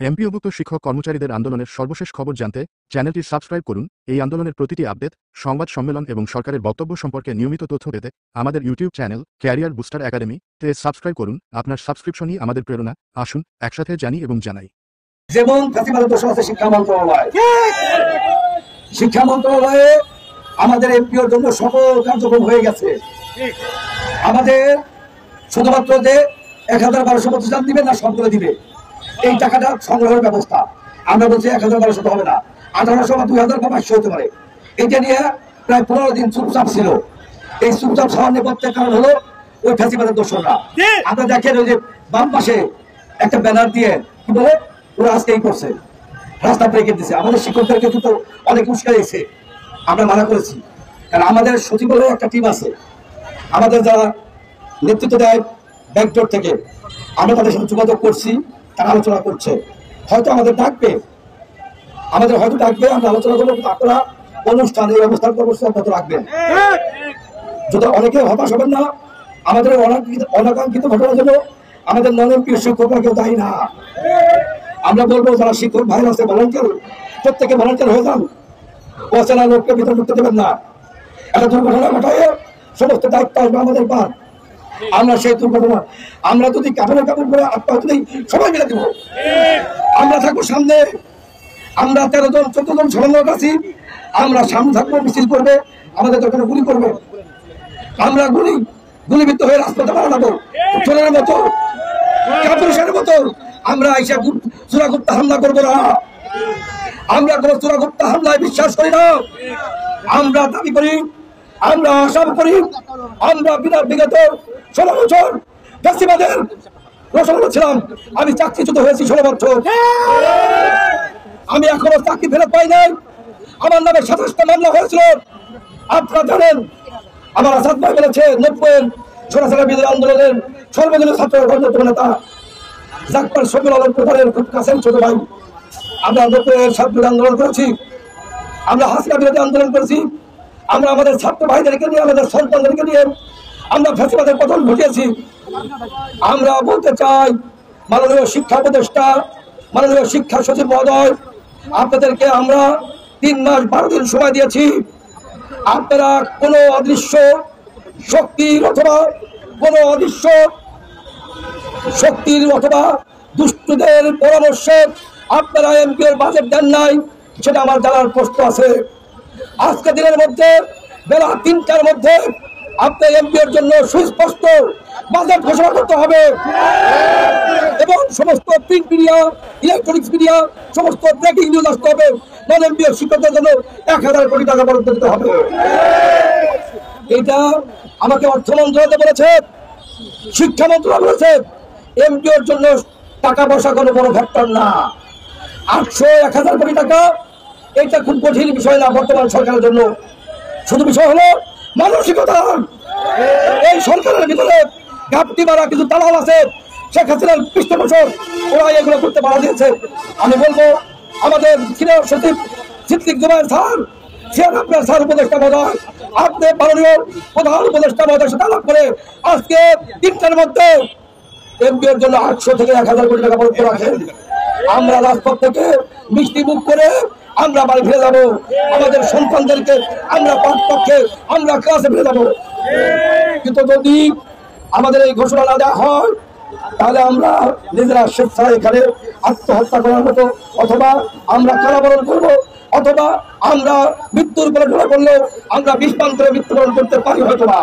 এমপিওভুক্ত শিক্ষক কর্মচারীদের আন্দোলনের সর্বশেষ খবর জানতে চ্যানেলটি সাবস্ক্রাইব করুন। এই আন্দোলনের প্রতিটি আপডেট, সংবাদ সম্মেলন এবং সরকারের বক্তব্য সম্পর্কে নিয়মিত তথ্য পেতে আমাদের ইউটিউব চ্যানেল ক্যারিয়ার বুস্টার একাডেমি-তে সাবস্ক্রাইব করুন। আপনার সাবস্ক্রিপশনই আমাদের প্রেরণা। আসুন একসাথে জানি এবং জানাই। যেমন প্রতিবারের দোষ আছে শিক্ষা মন্ত্রণালয়। শিক্ষা মন্ত্রণালয়ে আমাদের এমপিওর জন্য সকল কার্যক্রম হয়ে গেছে। আমাদের শুধুমাত্র যে ১,১২০০ প্রতিষ্ঠান দিবে না সবগুলো দিবে, এই টাকাটা সংগ্রহের ব্যবস্থা। আমরা বলছি ১,১২০০ হবে না, ১,৮০০ বা ২,০০০ বা ৫০০ হতে পারে। এটা নিয়ে প্রায় ১৫ দিন চুপচাপ ছিল। এই চুপচাপ হওয়ার নেপথ্যের কারণ হলো ওই ফ্যাসিবাদের দোষররা। আমরা দেখেন ওই যে বাম পাশে একটা ব্যানার দিয়ে কি বলে ওরা আজকে এই করছে, রাস্তা ব্রেকে দিচ্ছে। আমাদের শিক্ষকদেরকে কিন্তু অনেক উস্কাইছে, আমরা মানা করেছি। কারণ আমাদের সচিবালয়ে একটা টিম আছে, আমাদের যারা নেতৃত্ব দেয় ব্যাংকডোর থেকে, আমরা তাদের সাথে যোগাযোগ করছি, তারা আলোচনা করছে। হয়তো আমাদের ডাকবে, আমরা আলোচনা করবো। আপনারা অনুষ্ঠানে ব্যবস্থার কর্মসূচি অব্যাহত রাখবেন। যদি অনেকে হতাশ হবেন না, আমাদের অনাকাঙ্ক্ষিত ঘটনার জন্য আমাদের নন-এমপি শিক্ষকরা কেউ দায়ী না। আমরা বলবো যারা শিক্ষক ভাই আছে ভলান্টিয়ার, প্রত্যেকে ভলান্টিয়ার হয়ে যান। অচেনা লোককে ভিতরে ঢুকতে দেবেন না। একটা দুর্ঘটনা ঘটায় সমস্ত দায়িত্ব আসবে আমাদের পান। আমরা সেই দুর্ঘটনা আমরা যদি কাপড়ে কাপড় করে আত্মহত্যা দিই, সবাই মিলে দেবো। আমরা থাকবো সামনে, আমরা ১৩ জন ১৪ জন সমন্বয়ক আছি। আমরা সামনে থাকবো, মিছিল করবে, আমাদের দরকার গুলি করবে। আমরা গুলিবিদ্ধ হয়ে রাজপথে মারা যাবো চোরের মতো, কাপুরুষের মতো। আমরা আইসা চূড়াগুপ্ত হামলা করবো না। আমরা কোন চূড়াগুপ্ত হামলায় বিশ্বাস করি না। আমরা দাবি করি, আমরা আশা করি, আমরা বিগত ১৬ বছর ফ্যাসিবাদের রসগোল্লা ছিলাম। আমি চাকরিচ্যুত হয়েছি ১৬ বছর। আমি এখনো চাকরি ফেরত পাই নাই। আমার নামে ২৭টা মামলা হয়েছিল। আপনারা জানেন, আমার আসাদ ভাই বলেছে ৯০-এর সরাসরি বিরোধী আন্দোলনের সর্বদলীয় ছাত্র গণতন্ত্র নেতা জাকপাল শফিউল আলম প্রধানের খুব কাছের ছোট ভাই। আমরা ৯০-এর ছাত্র আন্দোলন করেছি, আমরা হাসিনা বিরোধী আন্দোলন করেছি। আমরা আমাদের ছাত্র ভাইদেরকে নিয়ে, আমাদের সন্তানদেরকে নিয়ে আমরা ফ্যাসিবাদের পতন ঘটিয়েছি। আমরা বলতে চাই, মাননীয় শিক্ষা উপদেষ্টা, মাননীয় শিক্ষা সচিব মহোদয়, আপনাদেরকে আমরা ৩ মাস ১২ দিন সময় দিয়েছি। আপনারা কোনো অদৃশ্য শক্তির অথবা দুষ্টদের পরামর্শে আপনারা এমপিওর বাজেট দেন নাই, সেটা আমার জানার প্রশ্ন আছে। আজকে দিনের মধ্যে বেলা ৩টার মধ্যে আপনার এমপিওর জন্য সুস্পষ্ট বাজেট ঘোষণা করতে হবে এবং সমস্ত প্রিন্ট মিডিয়া, ইলেকট্রনিক্স মিডিয়া, সমস্ত ব্রেকিং নিউজ আসতে হবে। নন এমপিওর শিক্ষকদের জন্য ১,০০০ কোটি টাকা বরাদ্দ দিতে হবে। এটা আমাকে অর্থ মন্ত্রণালয় বলেছে, শিক্ষা মন্ত্রণালয় বলেছে। এমপিওর জন্য টাকা পয়সা কোনো বড় ফ্যাক্টর না। ৮০০-১,০০০ কোটি টাকা এটা খুব কঠিন বিষয় না বর্তমান সরকারের জন্য। শুধু বিষয় হলো মানসিকতা। এই সরকারের ভিতরে ঘাপটি মারা কিছু দালাল আছে, শেখ হাসিনার পৃষ্ঠপোষক, ওরা এগুলো করতে বাধা দিয়েছে। আমি বলবো আমাদের সিনিয়র সচিব সিদ্দিক জুবায়ের স্যার, আপনার স্যার উপদেষ্টা মহোদয়, আপনি মাননীয় প্রধান উপদেষ্টা মহোদয়ের সাথে আলাপ করে আজকে ৩টার মধ্যে এমপিওর জন্য ৮০০ থেকে ১,০০০ কোটি টাকা বরাদ্দ রাখেন। আমরা রাজপথ থেকে মিষ্টি মুখ করে আমরা বাড়ি ফিরে যাবো। আমাদের সন্তানদেরকে আমরা পক্ষে আমরা ক্লাসে ফিরে যাবো। কিন্তু যদি আমাদের এই ঘোষণা না দেওয়া হয়, তাহলে আমরা নিজেরা স্বেচ্ছায় এখানে আত্মহত্যা করার মতো, অথবা আমরা কারাবরণ করবো, অথবা আমরা মৃত্যুর উপরে ঢলে পড়লেও আমরা বিষ পান করে মৃত্যুবরণ করতে পারি হয়তো না।